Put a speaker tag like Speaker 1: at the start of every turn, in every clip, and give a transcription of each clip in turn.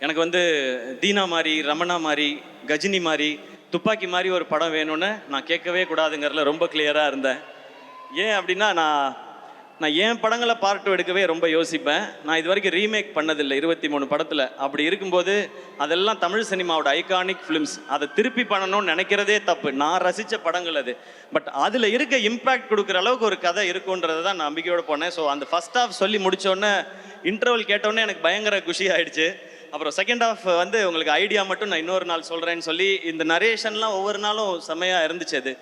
Speaker 1: எனக்கு வந்து தீனா மாதிரி, ரமணா மாதிரி, கஜினி மாதிரி, துப்பாக்கி மாதிரி ஒரு படம் வேணும்னு நான் கேட்கவே கூடாதுங்கிறதுல ரொம்ப கிளியராக இருந்தேன். ஏன் அப்படின்னா நான் என் படங்களை பார்ட் 2 எடுக்கவே ரொம்ப யோசிப்பேன். நான் இது வரைக்கும் ரீமேக் பண்ணதில்லை 23 படத்தில். அப்படி இருக்கும்போது அதெல்லாம் தமிழ் சினிமாவோட ஐகானிக் ஃபிலிம்ஸ். அதை திருப்பி பண்ணணும்னு நினைக்கிறதே தப்பு. நான் ரசித்த படங்கள் அது. பட் அதில் இருக்க இம்பேக்ட் கொடுக்குற அளவுக்கு ஒரு கதை இருக்குன்றதை தான் நான் நம்பிக்கையோடு போனேன். ஸோ அந்த ஃபர்ஸ்ட் ஹாஃப் சொல்லி முடித்தோடனே இன்டர்வல் கேட்டோடனே எனக்கு பயங்கர குஷி ஆயிடுச்சு. அப்புறம் செகண்ட் ஹாஃப் வந்து உங்களுக்கு ஐடியா மட்டும் நான் இன்னொரு நாள் சொல்கிறேன்னு சொல்லி இந்த நரேஷன்லாம் ஒவ்வொரு நாளும் செம்மையாக இருந்துச்சு. அது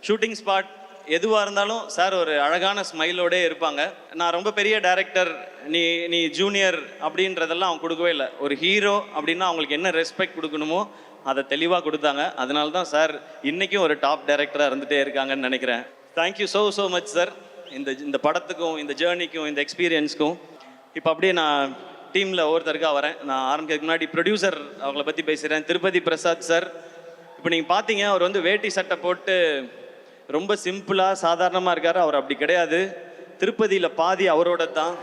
Speaker 1: ஷூட்டிங் ஸ்பாட் எதுவாக இருந்தாலும் சார் ஒரு அழகான ஸ்மைலோடே இருப்பாங்க. நான் ரொம்ப பெரிய டைரக்டர், நீ ஜூனியர் அப்படின்றதெல்லாம் அவங்க கொடுக்கவே இல்லை. ஒரு ஹீரோ அப்படின்னா அவங்களுக்கு என்ன ரெஸ்பெக்ட் கொடுக்கணுமோ அதை தெளிவாக கொடுத்தாங்க. அதனால தான் சார் இன்றைக்கும் ஒரு டாப் டைரக்டராக இருந்துகிட்டே இருக்காங்கன்னு நினைக்கிறேன். தேங்க்யூ ஸோ மச் சார், இந்த படத்துக்கும் இந்த ஜேர்னிக்கும் இந்த எக்ஸ்பீரியன்ஸ்க்கும். இப்போ அப்படியே நான் டீமில் ஒவ்வொருத்தருக்காக வரேன். நான் ஆரம்பிக்கிறதுக்கு முன்னாடி ப்ரொடியூசர் அவங்கள பற்றி பேசுகிறேன். திருப்பதி பிரசாத் சார். இப்போ நீங்கள் பார்த்தீங்க, அவர் வந்து வேட்டி சட்டை போட்டு ரொம்ப சிம்பிளாக சாதாரணமாக இருக்கார். அவர் அப்படி கிடையாது. திருப்பதியில் பாதி அவரோட தான்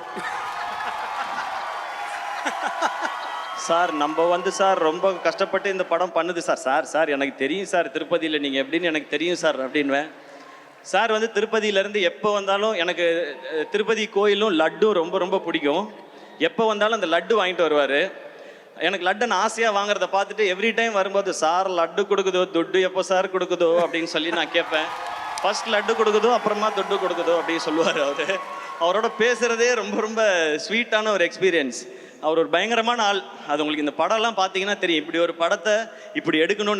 Speaker 1: சார். நம்ம வந்து சார் ரொம்ப கஷ்டப்பட்டு இந்த படம் பண்ணுது சார் எனக்கு தெரியும் சார், திருப்பதியில் நீங்கள் எப்படின்னு எனக்கு தெரியும் சார் அப்படின்வேன். சார் வந்து திருப்பதியிலேருந்து எப்போ வந்தாலும் எனக்கு திருப்பதி கோயிலும் லட்டும் ரொம்ப ரொம்ப பிடிக்கும். எப்போ வந்தாலும் அந்த லட்டு வாங்கிட்டு வருவார். எனக்கு லட்டுன்னு ஆசையாக வாங்குறத பார்த்துட்டு எவ்ரி டைம் வரும்போது சார் லட்டு கொடுக்குதோ, துட்டு எப்போ சார் கொடுக்குதோ அப்படின்னு சொல்லி நான் கேட்பேன். ஃபர்ஸ்ட் லட்டு கொடுக்குதோ, அப்புறமா துட்டு கொடுக்குதோ அப்படின்னு சொல்லுவார் அவர். அவரோட பேசுகிறதே ரொம்ப ரொம்ப ஸ்வீட்டான ஒரு எக்ஸ்பீரியன்ஸ். அவர் ஒரு பயங்கரமான ஆள். அது உங்களுக்கு இந்த படம்லாம் பார்த்தீங்கன்னா தெரியும். இப்படி ஒரு படத்தை இப்படி எடுக்கணும்னு